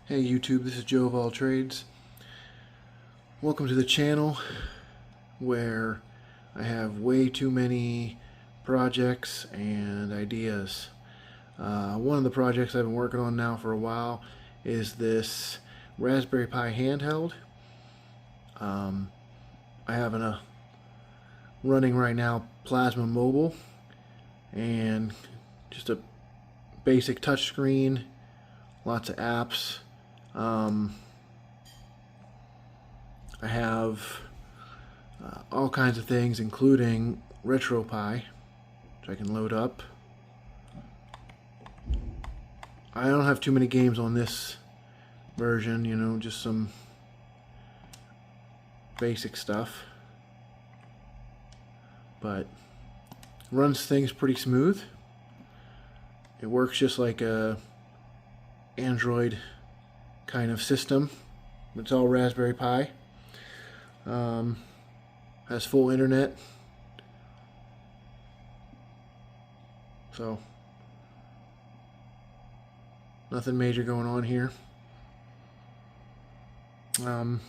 Hey YouTube, this is Joe of All Trades. Welcome to the channel where I have way too many projects and ideas. One of the projects I've been working on now for a while is this Raspberry Pi handheld. I have a running right now Plasma Mobile and just a basic touchscreen, lots of apps. I have all kinds of things, including Retropie, which I can load up. I don't have too many games on this version, you know, just some basic stuff. But runs things pretty smooth. It works just like a Android kind of system. It's all Raspberry Pi. Has full internet. So nothing major going on here. It'll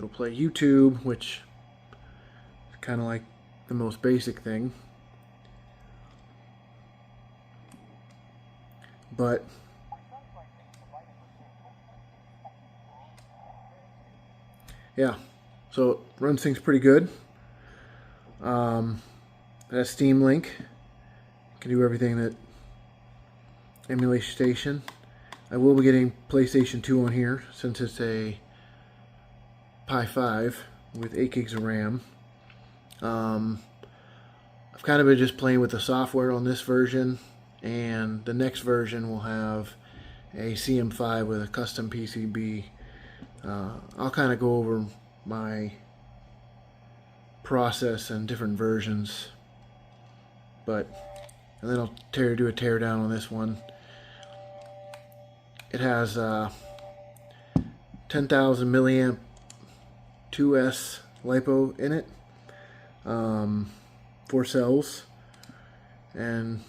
play YouTube, which is kind of like the most basic thing. But yeah, so it runs things pretty good. It has Steam Link. Can do everything that Emulation Station. I will be getting PlayStation 2 on here since it's a Pi 5 with 8 gigs of RAM. I've kind of been just playing with the software on this version, and the next version will have a CM5 with a custom PCB. I'll kind of go over my process and different versions, and then I'll do a teardown on this one. It has 10,000 milliamp 2S LiPo in it, 4 cells, and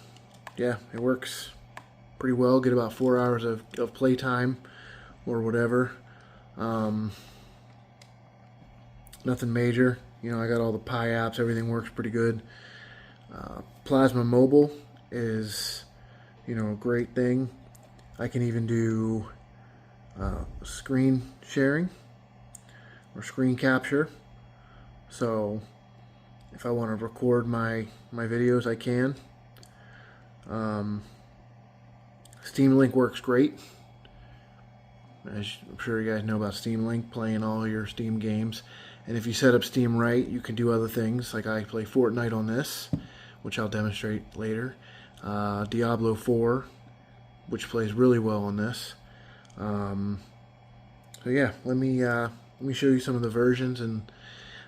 yeah, it works pretty well. Get about 4 hours of playtime or whatever. Nothing major. You know, I got all the Pi apps. Everything works pretty good. Plasma Mobile is, you know, a great thing. I can even do screen sharing or screen capture. So if I want to record my videos, I can. Steam Link works great. As I'm sure you guys know about Steam Link, playing all your Steam games. And if you set up Steam right, you can do other things. Like I play Fortnite on this, which I'll demonstrate later. Diablo 4, which plays really well on this. So yeah, let me show you some of the versions and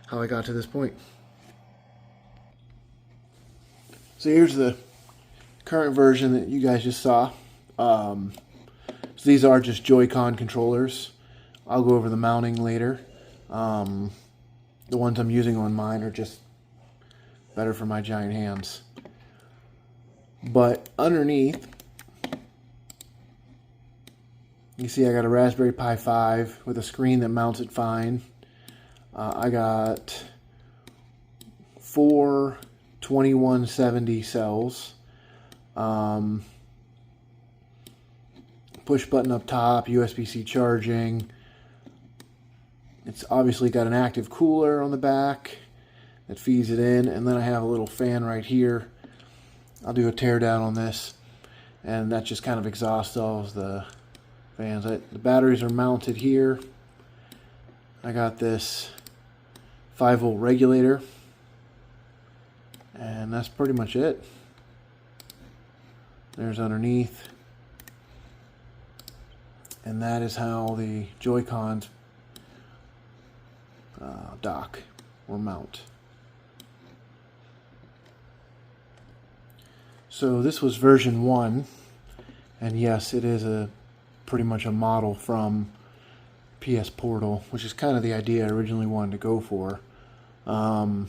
how I got to this point. So here's the current version that you guys just saw. So these are just Joy-Con controllers. I'll go over the mounting later. The ones I'm using on mine are just better for my giant hands. But underneath, you see I got a Raspberry Pi 5 with a screen that mounts it fine. I got 4 2170 cells. Push button up top, USB-C charging. It's obviously got an active cooler on the back that feeds it in, and then I have a little fan right here. I'll do a teardown on this, and that just kind of exhausts all of the fans. The batteries are mounted here. I got this 5-volt regulator, and that's pretty much it. There's underneath, and that is how the Joy-Cons dock or mount. So this was version 1, and yes, it is pretty much a model from PiePortal, which is kind of the idea I originally wanted to go for. But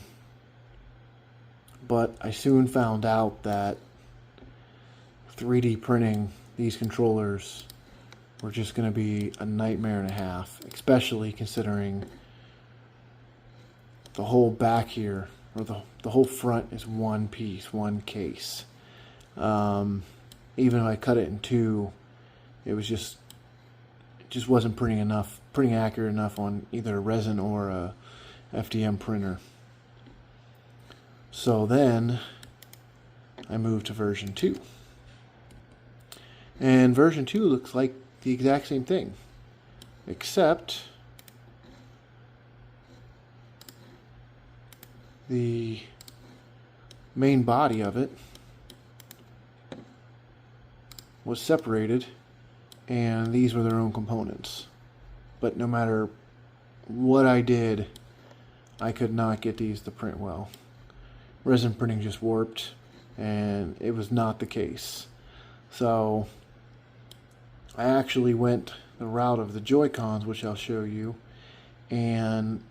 I soon found out that 3D printing these controllers were just going to be a nightmare and a half, especially considering the whole back here, or the whole front is one piece, one case. Even if I cut it in two, it just wasn't printing accurate enough on either a resin or a FDM printer. So then I moved to version 2. And version 2 looks like the exact same thing, except the main body of it was separated, and these were their own components. But no matter what I did, I could not get these to print well. Resin printing just warped, and it was not the case. So I actually went the route of the Joy-Cons, which I'll show you, and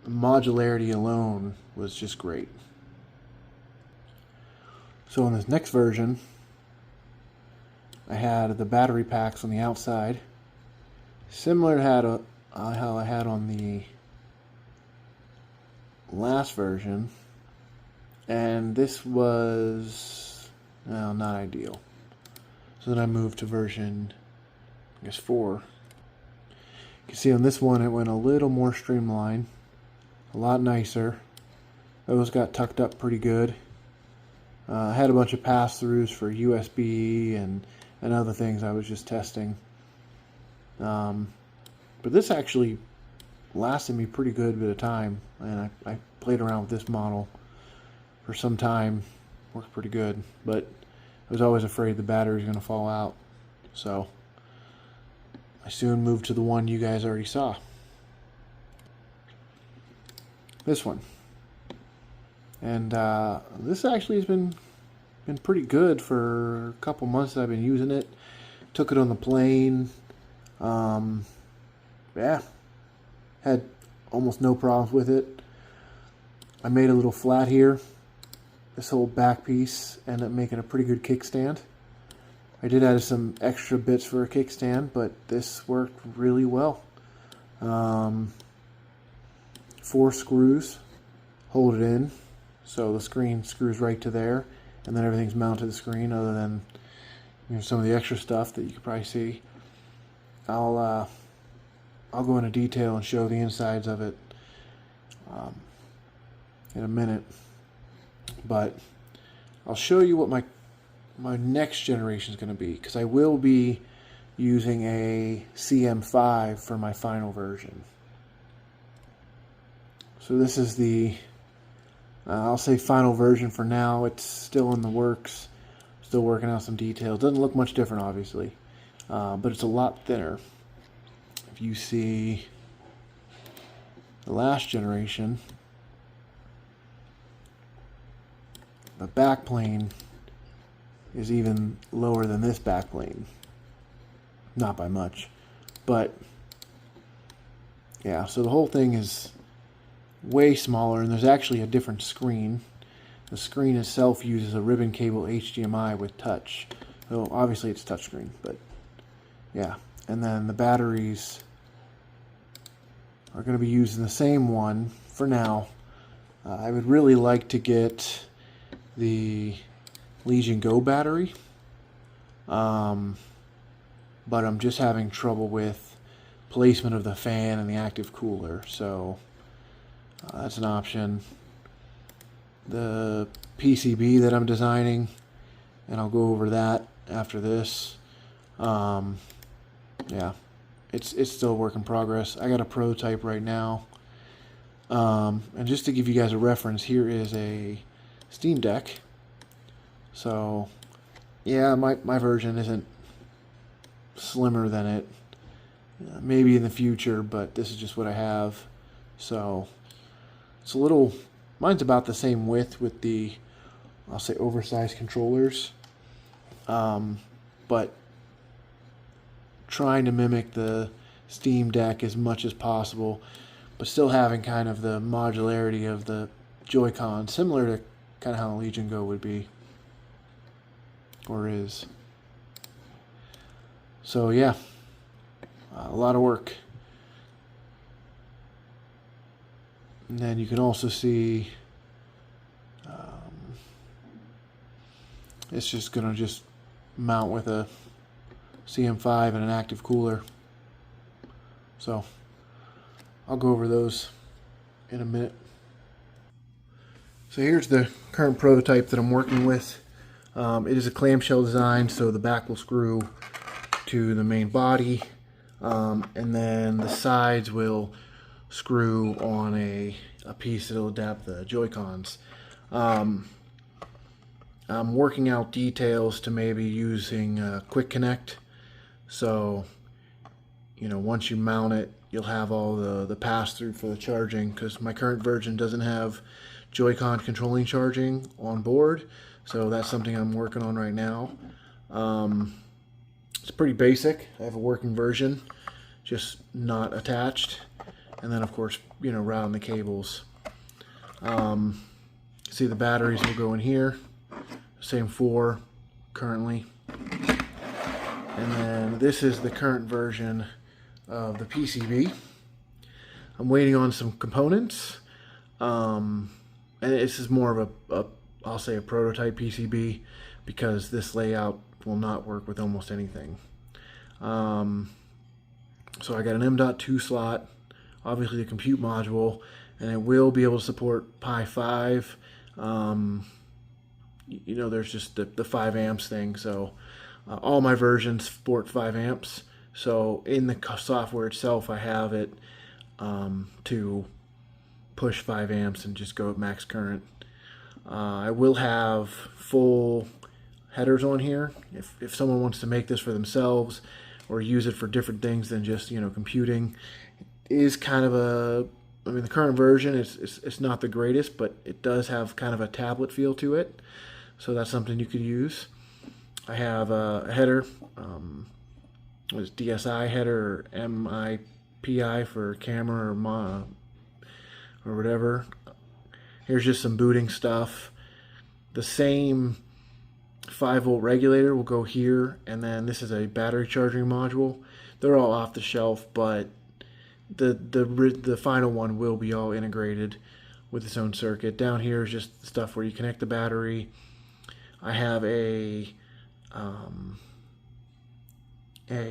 the modularity alone was just great. So in this next version, I had the battery packs on the outside, similar to how I had on the last version, and this was not ideal. So then I moved to version, I guess, 4. You can see on this one it went a little more streamlined, a lot nicer. Those got tucked up pretty good. I had a bunch of pass-throughs for USB and other things I was just testing. But this actually lasted me pretty good bit of time, and I played around with this model for some time. Worked pretty good, but I was always afraid the battery was going to fall out. So I soon moved to the one you guys already saw. This one. And this actually has been pretty good for a couple months that I've been using it. Took it on the plane. Yeah, had almost no problems with it. I made a little flat here. This whole back piece ended up making a pretty good kickstand. I did add some extra bits for a kickstand, but this worked really well. 4 screws hold it in, so the screen screws right to there, and then everything's mounted to the screen, other than some of the extra stuff that you can probably see. I'll go into detail and show the insides of it in a minute, but I'll show you what my next generation is going to be, because I will be using a CM5 for my final version. So this is the I'll say final version for now. It's still in the works, still working out some details. Doesn't look much different, obviously, but it's a lot thinner. If you see the last generation, the back plane is even lower than this back plane. Not by much, but yeah, so the whole thing is way smaller, and there's actually a different screen. The screen itself uses a ribbon cable HDMI with touch. So obviously it's touchscreen, but yeah. And then the batteries are going to be using the same one for now. I would really like to get the Legion Go battery, but I'm just having trouble with placement of the fan and the active cooler, so that's an option. The PCB that I'm designing, and I'll go over that after this. Yeah, it's still a work in progress. I got a prototype right now, and just to give you guys a reference, here is a Steam Deck. So yeah, my version isn't slimmer than it. Maybe in the future, but this is just what I have. So it's a little, mine's about the same width with the, I'll say, oversized controllers, but trying to mimic the Steam Deck as much as possible, but still having kind of the modularity of the Joy-Con, similar to kind of how Legion Go would be, or is. So yeah, a lot of work. And then you can also see it's just going to just mount with a CM5 and an active cooler. So I'll go over those in a minute. So here's the current prototype that I'm working with. It is a clamshell design, so the back will screw to the main body, and then the sides will screw on a piece that will adapt the Joy-Cons. I'm working out details to maybe using Quick Connect. So, you know, once you mount it, you'll have all the pass-through for the charging, because my current version doesn't have Joy-Con controlling charging on board. So that's something I'm working on right now. It's pretty basic. I have a working version, just not attached. And then, of course, you know, routing the cables. See, the batteries will go in here. Same 4 currently. And then this is the current version of the PCB. I'm waiting on some components. And this is more of I'll say a prototype PCB, because this layout will not work with almost anything. So I got an M.2 slot, obviously the compute module, and it will be able to support Pi 5. You know, there's just the 5 amps thing, so all my versions support 5 amps. So in the software itself, I have it to push 5 amps and just go at max current. I will have full headers on here if someone wants to make this for themselves or use it for different things than just, you know, computing. It is kind of I mean, the current version it's not the greatest, but it does have kind of a tablet feel to it, so that's something you could use. I have a header, was DSI header, or MIPI for camera or whatever. Here's just some booting stuff. The same 5-volt regulator will go here, and then this is a battery charging module. They're all off the shelf, but the final one will be all integrated with its own circuit. Down here is just the stuff where you connect the battery. I have a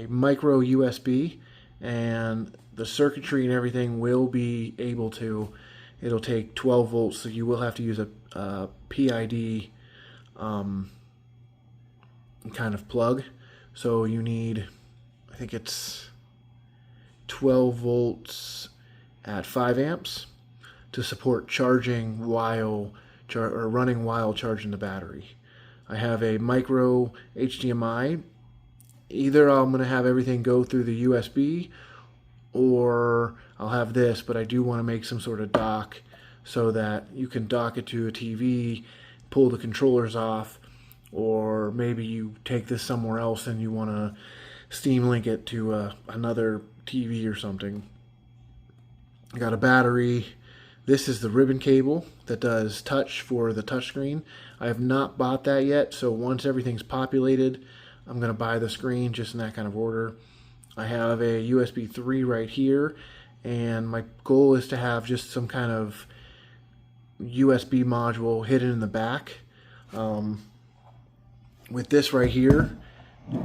micro USB, and the circuitry and everything will be able to. It'll take 12 volts, so you will have to use a PID kind of plug. So you need, I think it's 12 volts at 5 amps to support charging while running while charging the battery. I have a micro HDMI. Either I'm going to have everything go through the USB, or I'll have this, but I do want to make some sort of dock so that you can dock it to a TV, pull the controllers off, or maybe you take this somewhere else and you want to Steam link it to another TV or something. I got a battery. This is the ribbon cable that does touch for the touchscreen. I have not bought that yet, so once everything's populated, I'm going to buy the screen just in that kind of order. I have a USB 3 right here, and my goal is to have just some kind of USB module hidden in the back. With this right here,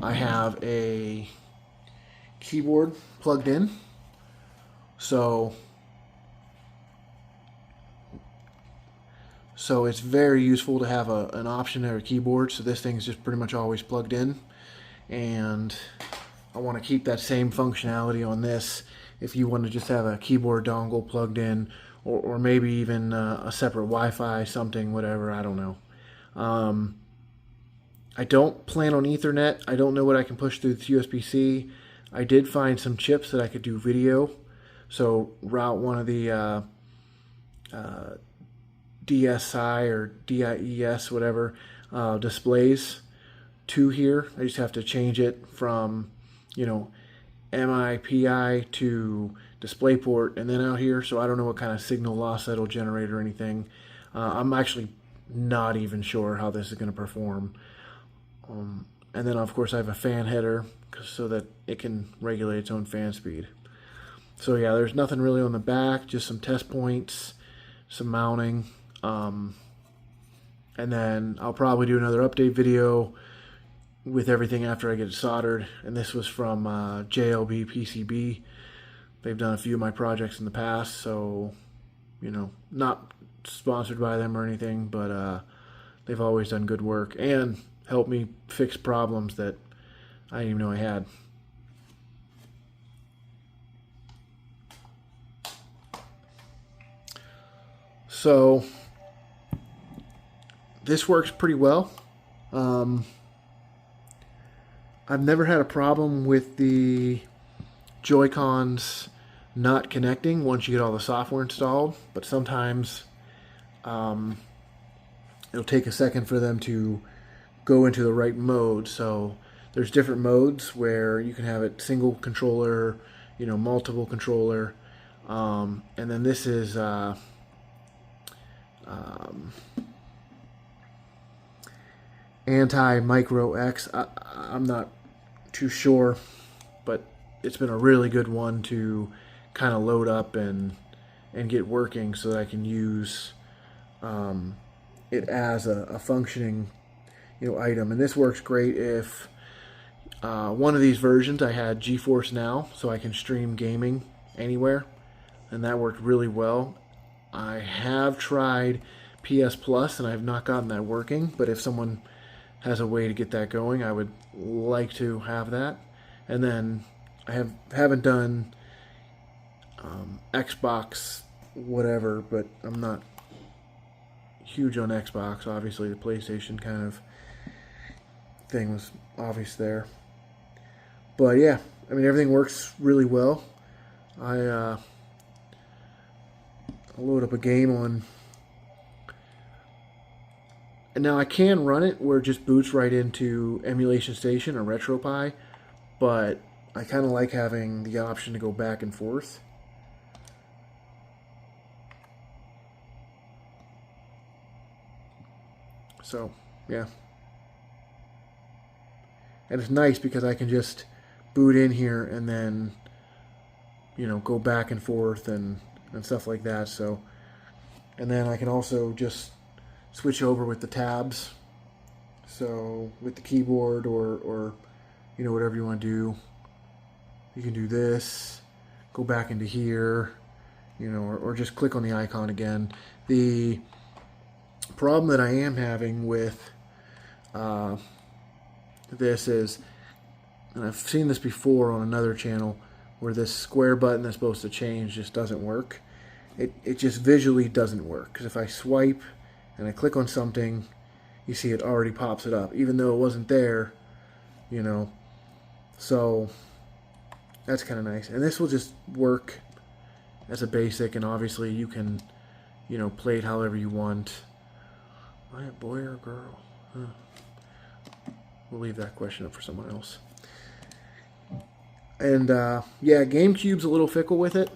I have a keyboard plugged in. So it's very useful to have an option or a keyboard. So this thing's just pretty much always plugged in. And I want to keep that same functionality on this if you want to just have a keyboard dongle plugged in, or maybe even a separate Wi-Fi, something, whatever, I don't know. I don't plan on Ethernet. I don't know what I can push through this USB-C. I did find some chips that I could do video. So route one of the DSI or DIES, whatever, displays to here. I just have to change it from, you know, MIPI to DisplayPort and then out here. So I don't know what kind of signal loss that'll generate or anything. I'm actually not even sure how this is going to perform. And then of course I have a fan header so that it can regulate its own fan speed. So yeah, there's nothing really on the back, just some test points, some mounting, and then I'll probably do another update video with everything after I get it soldered. And this was from JLB PCB. They've done a few of my projects in the past, so, you know, not sponsored by them or anything, but they've always done good work and helped me fix problems that I didn't even know I had. So this works pretty well. I've never had a problem with the Joy-Cons not connecting once you get all the software installed, but sometimes it'll take a second for them to go into the right mode. So there's different modes where you can have it single controller, you know, multiple controller, and then this is anti-micro X. I'm not too sure, but it's been a really good one to kind of load up and get working so that I can use it as a functioning, you know, item. And this works great if one of these versions I had GeForce Now, so I can stream gaming anywhere, and that worked really well. I have tried PS Plus and I have not gotten that working, but if someone has a way to get that going, I would like to have that. And then I haven't done Xbox whatever, but I'm not huge on Xbox. Obviously the PlayStation kind of thing was obvious there. But yeah, I mean, everything works really well. I'll load up a game on, and now I can run it where it just boots right into Emulation Station or Retropie, but I kind of like having the option to go back and forth. So yeah, and it's nice because I can just boot in here and then, you know, go back and forth and stuff like that. So, and then I can also just switch over with the tabs. So with the keyboard or you know, whatever you want to do, you can do this, go back into here, you know, or just click on the icon again. The problem that I am having with this is, and I've seen this before on another channel, where this square button that's supposed to change just doesn't work. It just visually doesn't work, because if I swipe and I click on something, you see it already pops it up, even though it wasn't there, you know. So that's kind of nice. And this will just work as a basic, and obviously you can, you know, play it however you want. Am I a boy or a girl? Huh. We'll leave that question up for someone else. And yeah, GameCube's a little fickle with it,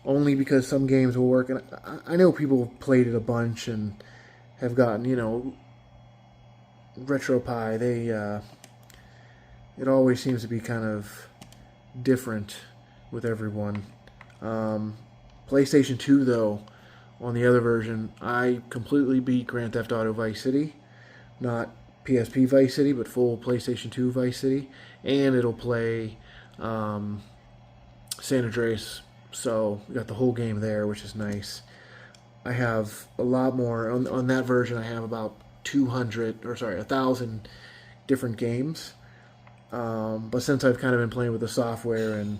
only because some games will work. And I know people have played it a bunch and have gotten, you know, Retropie. They it always seems to be kind of different with everyone. PlayStation 2, though, on the other version, I completely beat Grand Theft Auto Vice City. Not PSP Vice City, but full PlayStation 2 Vice City. And it'll play San Andreas. So we got the whole game there, which is nice. I have a lot more. On that version, I have about 1,000 different games. But since I've kind of been playing with the software and,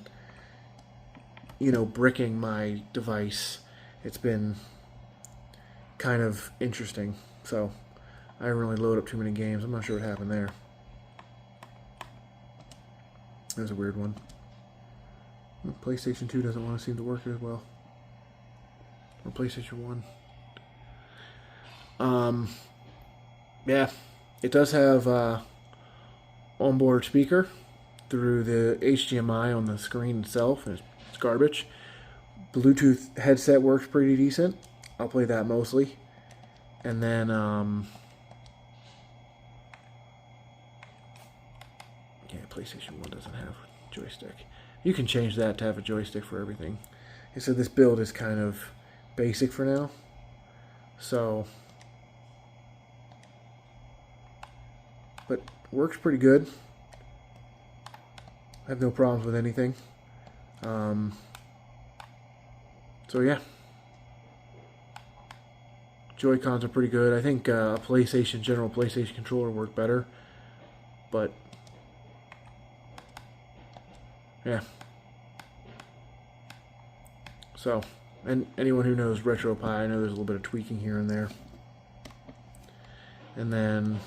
you know, bricking my device, it's been kind of interesting. So I didn't really load up too many games. I'm not sure what happened there. That was a weird one. PlayStation 2 doesn't want to seem to work as well. Or PlayStation 1. Yeah, it does have onboard speaker through the HDMI on the screen itself, and it's garbage. Bluetooth headset works pretty decent. I'll play that mostly. And then Yeah, PlayStation 1 doesn't have a joystick. You can change that to have a joystick for everything. And so this build is kind of basic for now. So, but works pretty good. I have no problems with anything. So yeah. Joy-Cons are pretty good. I think a general PlayStation controller worked better. But, yeah. So, and anyone who knows Retropie, I know there's a little bit of tweaking here and there. And then,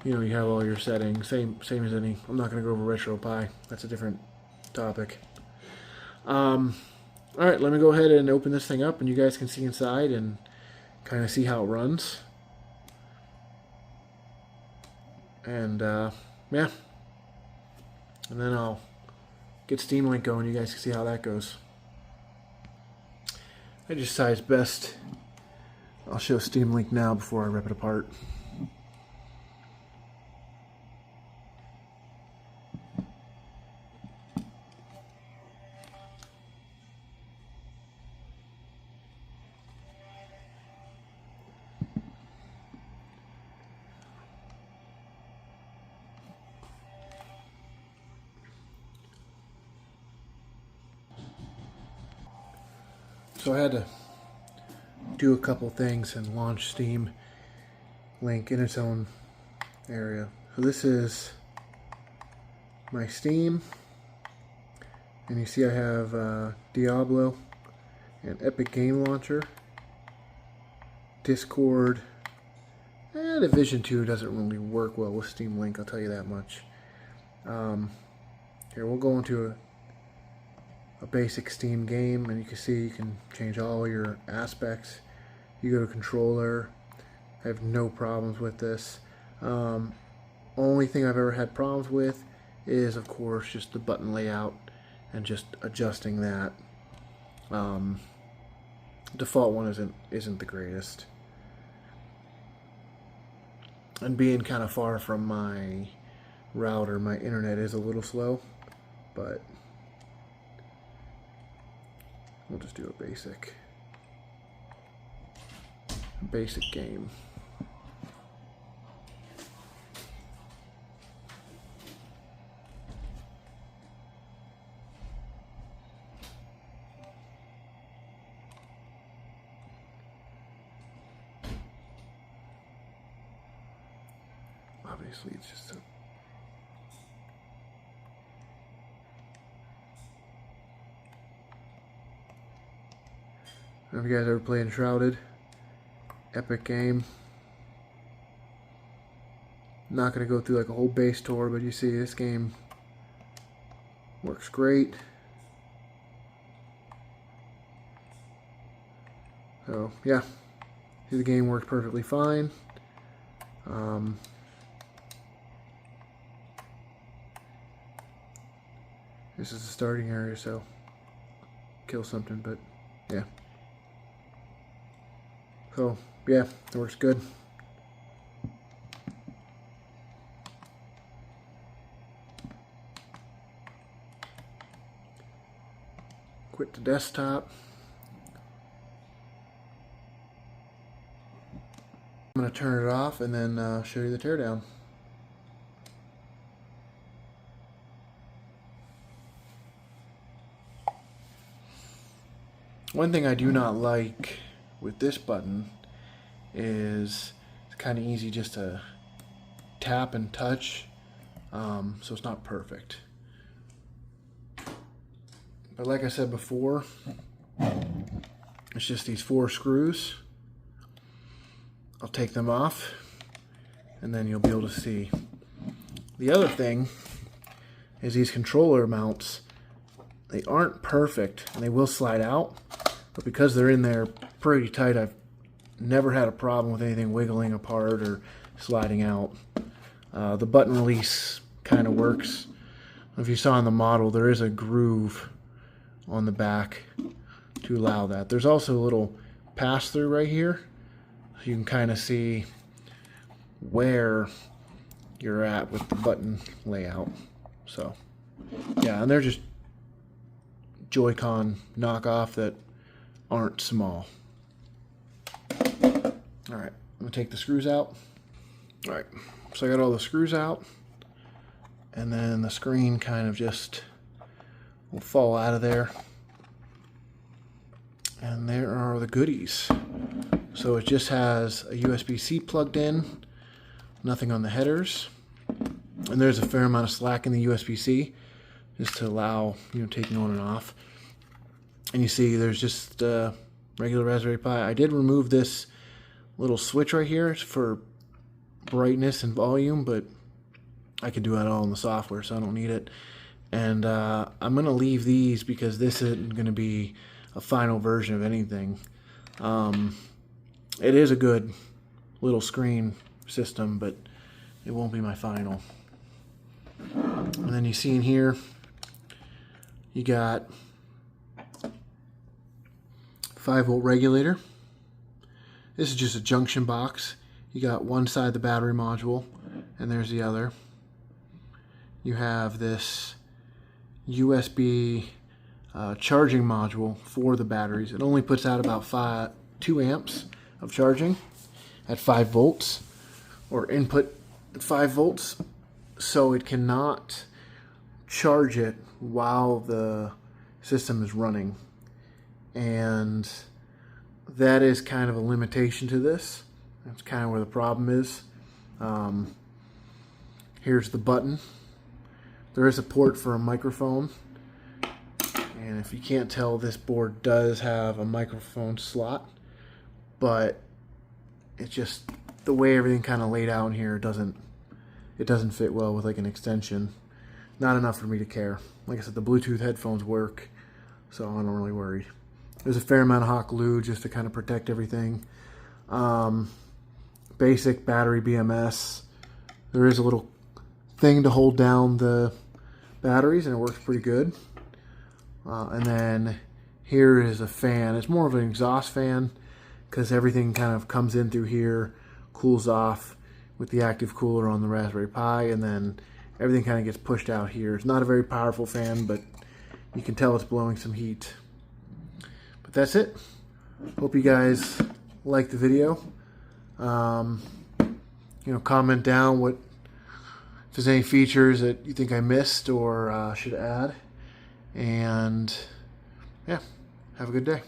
you know, you have all your settings. Same as any. I'm not going to go over Retropie. That's a different topic. Alright, let me go ahead and open this thing up and you guys can see inside and kind of see how it runs. And, yeah. And then I'll get Steam Link going. You guys can see how that goes. I just decided it's best. I'll show Steam Link now before I rip it apart. So I had to do a couple things and launch Steam Link in its own area. So this is my Steam, and you see I have Diablo and Epic Game Launcher, Discord. Division 2 doesn't really work well with Steam Link, I'll tell you that much. Here, we'll go into a basic Steam game, and you can see you can change all your aspects. You go to controller. I have no problems with this. Only thing I've ever had problems with is, of course, just the button layout and just adjusting that. Default one isn't the greatest. And being kind of far from my router, my internet is a little slow, but we'll just do a basic game. Obviously, it's just a Have you guys ever played Enshrouded? Epic game. Not going to go through like a whole base tour, but you see this game works great. So yeah, the game works perfectly fine. This is the starting area, so kill something, but yeah. So yeah, it works good. Quit the desktop. I'm going to turn it off and then show you the teardown. One thing I do not like with this button is it's kind of easy just to tap and touch, so it's not perfect. But like I said before, it's just these 4 screws. I'll take them off and then you'll be able to see. The other thing is these controller mounts, they aren't perfect and they will slide out, but because they're in there pretty tight, I've never had a problem with anything wiggling apart or sliding out. The button release kind of works. If you saw in the model, there is a groove on the back to allow that. There's also a little pass-through right here, so you can kind of see where you're at with the button layout. So yeah, and they're just Joy-Con knockoff that aren't small. Alright, I'm going to take the screws out. Alright, so I got all the screws out, and then the screen kind of just will fall out of there. And there are the goodies. So it just has a USB-C plugged in, nothing on the headers, and there's a fair amount of slack in the USB-C just to allow, you know, taking on and off. And you see there's just regular Raspberry Pi. I did remove this little switch right here for brightness and volume, but I can do that all in the software, so I don't need it. And I'm going to leave these because this isn't going to be a final version of anything. It is a good little screen system, but it won't be my final. And then you see in here, you got 5-volt regulator. This is just a junction box. You got one side the battery module, and there's the other. You have this USB charging module for the batteries. It only puts out about 2 amps of charging at 5 volts, or input at 5 volts, so it cannot charge it while the system is running. And that is kind of a limitation to this. That's kind of where the problem is. Here's the button. There is a port for a microphone. And if you can't tell, this board does have a microphone slot, but it's just the way everything kind of laid out in here doesn't fit well with like an extension. Not enough for me to care. Like I said, the Bluetooth headphones work, so I'm not really worried. There's a fair amount of hot glue just to kind of protect everything. Basic battery BMS. There is a little thing to hold down the batteries, and it works pretty good. And then here is a fan. It's more of an exhaust fan because everything kind of comes in through here, cools off with the active cooler on the Raspberry Pi, and then everything kind of gets pushed out here. It's not a very powerful fan, but you can tell it's blowing some heat. But that's it. Hope you guys liked the video. You know, comment down if there's any features that you think I missed or should add. And yeah, have a good day.